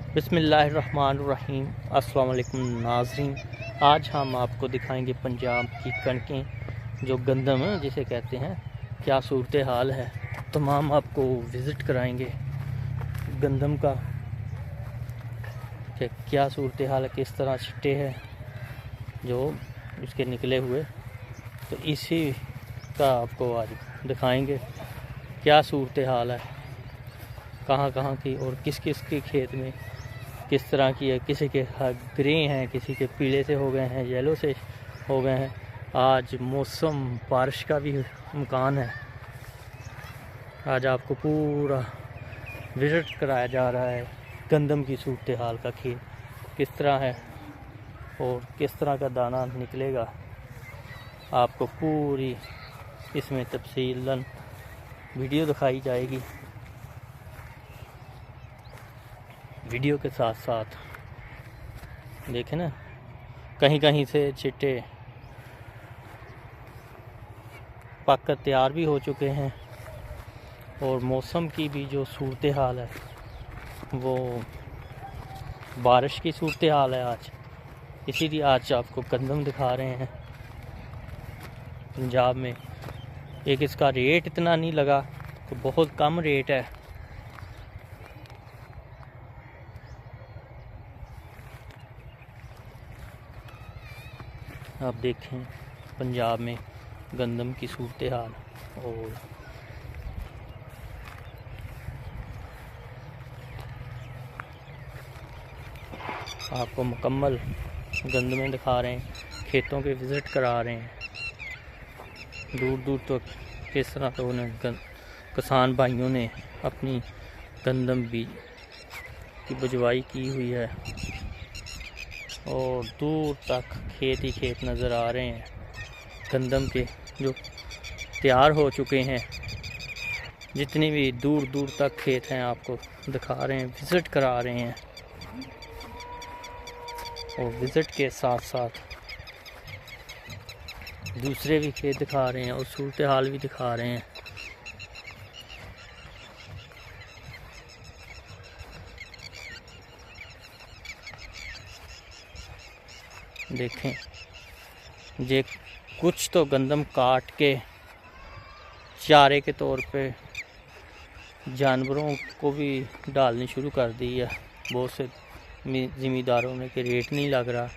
बिस्मिल्लाहिर्रहमानिर्रहीम। अस्सलाम वालेकुम नाज़रीन, आज हम आपको दिखाएंगे पंजाब की कणकें जो गंदम जिसे कहते हैं, क्या सूरत हाल है। तमाम आपको विज़िट कराएंगे गंदम का कि क्या सूरत हाल है, किस तरह छिट्टे हैं जो उसके निकले हुए। तो इसी का आपको आज दिखाएंगे क्या सूरत हाल है, कहाँ कहाँ की और किस किस के खेत में किस तरह की है। किसी के ग्रे हैं, किसी के पीले से हो गए हैं, येलो से हो गए हैं। आज मौसम बारिश का भी इम्कान है। आज आपको पूरा विज़िट कराया जा रहा है गंदम की सूरत हाल का, खेत किस तरह है और किस तरह का दाना निकलेगा। आपको पूरी इसमें तफसीलन वीडियो दिखाई जाएगी। वीडियो के साथ साथ देखें ना, कहीं कहीं से छिट्टे पक कर तैयार भी हो चुके हैं। और मौसम की भी जो सूरत हाल है वो बारिश की सूरत हाल है आज, इसीलिए आज आपको गंदम दिखा रहे हैं पंजाब में। एक इसका रेट इतना नहीं लगा, तो बहुत कम रेट है। आप देखें पंजाब में गंदम की सूरत हाल। और आपको मुकम्मल गंदमें दिखा रहे हैं, खेतों के विज़िट करा रहे हैं। दूर दूर तक किस तरह तो उन्हें किसान भाइयों ने अपनी गंदम बीज की बुझवाई की हुई है और दूर तक खेत ही खेत नज़र आ रहे हैं गंदम के जो तैयार हो चुके हैं। जितनी भी दूर दूर तक खेत हैं आपको दिखा रहे हैं, विज़िट करा रहे हैं। और विज़िट के साथ साथ दूसरे भी खेत दिखा रहे हैं और सूरत हाल भी दिखा रहे हैं। देखें, ये कुछ तो गंदम काट के चारे के तौर पे जानवरों को भी डालनी शुरू कर दी है। बहुत से ज़मींदारों ने कि रेट नहीं लग रहा।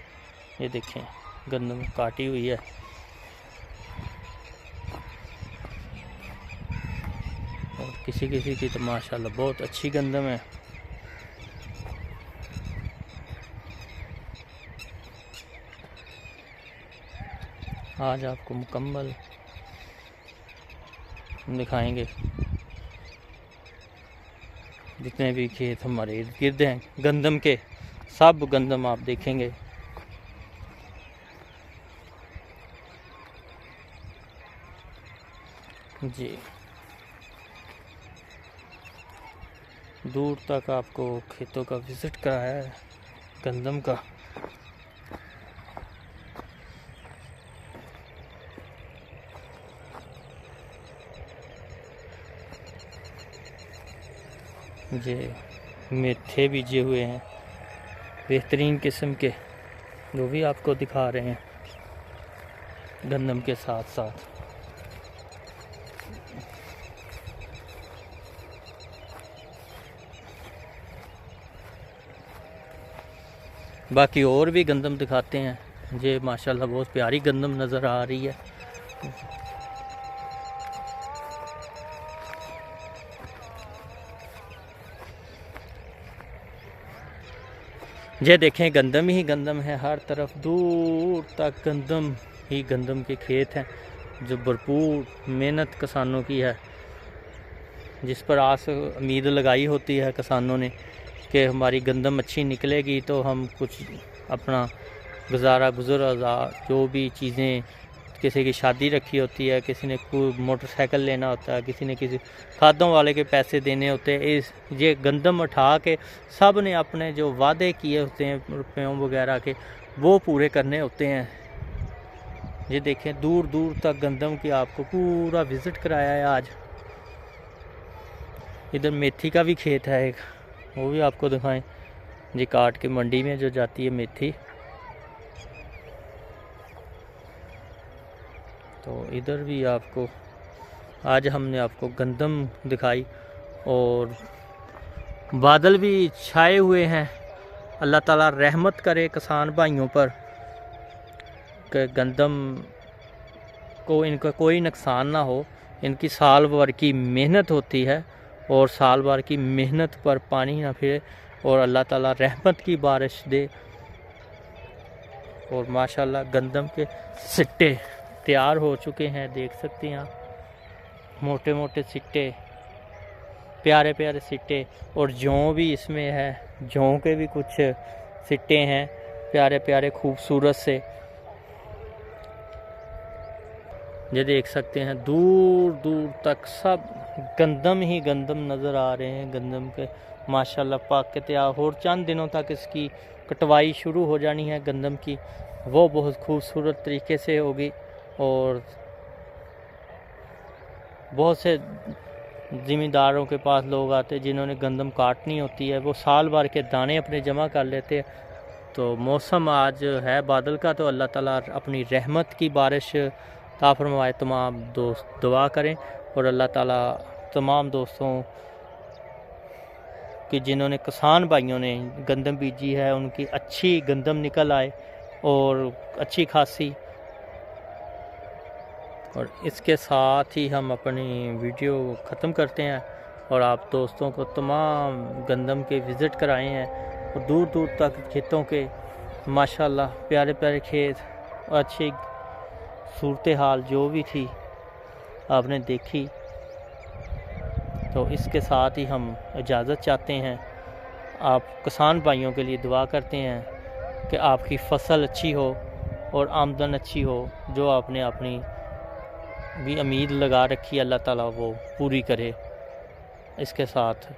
ये देखें गंदम काटी हुई है। और किसी किसी की तो माशाल्लाह बहुत अच्छी गंदम है। आज आपको मुकम्मल दिखाएंगे जितने भी खेत हमारे इर्द गिर्द हैं गंदम के, सब गंदम आप देखेंगे। जी, दूर तक आपको खेतों का विज़िट कराया है गंदम का। ये मेथे बीजे हुए हैं बेहतरीन किस्म के, वो भी आपको दिखा रहे हैं गंदम के साथ साथ। बाकी और भी गंदम दिखाते हैं। ये माशाल्लाह बहुत प्यारी गंदम नज़र आ रही है। ये देखें गंदम ही गंदम है, हर तरफ दूर तक गंदम ही गंदम के खेत हैं जो भरपूर मेहनत किसानों की है, जिस पर आस उम्मीद लगाई होती है किसानों ने कि हमारी गंदम अच्छी निकलेगी तो हम कुछ अपना गुजारा जो भी चीज़ें, किसी की शादी रखी होती है, किसी ने कोई मोटरसाइकिल लेना होता है, किसी ने किसी खादों वाले के पैसे देने होते हैं। ये गंदम उठा के सब ने अपने जो वादे किए होते हैं रुपयों वगैरह के, वो पूरे करने होते हैं। ये देखें दूर दूर तक गंदम की आपको पूरा विज़िट कराया है आज। इधर मेथी का भी खेत है एक, वो भी आपको दिखाएं। जी काट के मंडी में जो जाती है मेथी। तो इधर भी आपको आज हमने आपको गंदम दिखाई, और बादल भी छाए हुए हैं। अल्लाह ताला रहमत करे किसान भाइयों पर कि गंदम को इनका कोई नुकसान ना हो। इनकी साल भर की मेहनत होती है, और साल भर की मेहनत पर पानी ना फिरे, और अल्लाह ताला रहमत की बारिश दे। और माशाल्लाह गंदम के सिट्टे तैयार हो चुके हैं, देख सकते हैं आप, मोटे मोटे सिट्टे, प्यारे प्यारे सिट्टे। और जौ भी इसमें है, जौ के भी कुछ सिट्टे हैं प्यारे प्यारे खूबसूरत से। ये देख सकते हैं दूर दूर तक सब गंदम ही गंदम नज़र आ रहे हैं। गंदम के माशाल्लाह पाक के तैयार, और चंद दिनों तक इसकी कटवाई शुरू हो जानी है गंदम की, वो बहुत खूबसूरत तरीके से होगी। और बहुत से ज़िम्मेदारों के पास लोग आते हैं जिन्होंने गंदम काटनी होती है, वो साल भर के दाने अपने जमा कर लेते हैं। तो मौसम आज है बादल का, तो अल्लाह ताला अपनी रहमत की बारिश ता फरमाए। तमाम दोस्त दुआ करें, और अल्लाह ताला तमाम दोस्तों कि जिन्होंने किसान भाइयों ने गंदम बीजी है उनकी अच्छी गंदम निकल आए, और अच्छी खासी। और इसके साथ ही हम अपनी वीडियो ख़त्म करते हैं, और आप दोस्तों को तमाम गंदम के विज़िट कराए हैं, और दूर दूर तक खेतों के माशाल्लाह प्यारे प्यारे खेत, और अच्छी सूरत हाल जो भी थी आपने देखी। तो इसके साथ ही हम इजाज़त चाहते हैं। आप किसान भाइयों के लिए दुआ करते हैं कि आपकी फ़सल अच्छी हो और आमदन अच्छी हो। जो आपने अपनी भी उम्मीद लगा रखी है, अल्लाह ताला वो पूरी करे। इसके साथ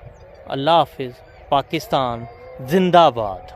अल्लाह हाफिज़। पाकिस्तान जिंदाबाद।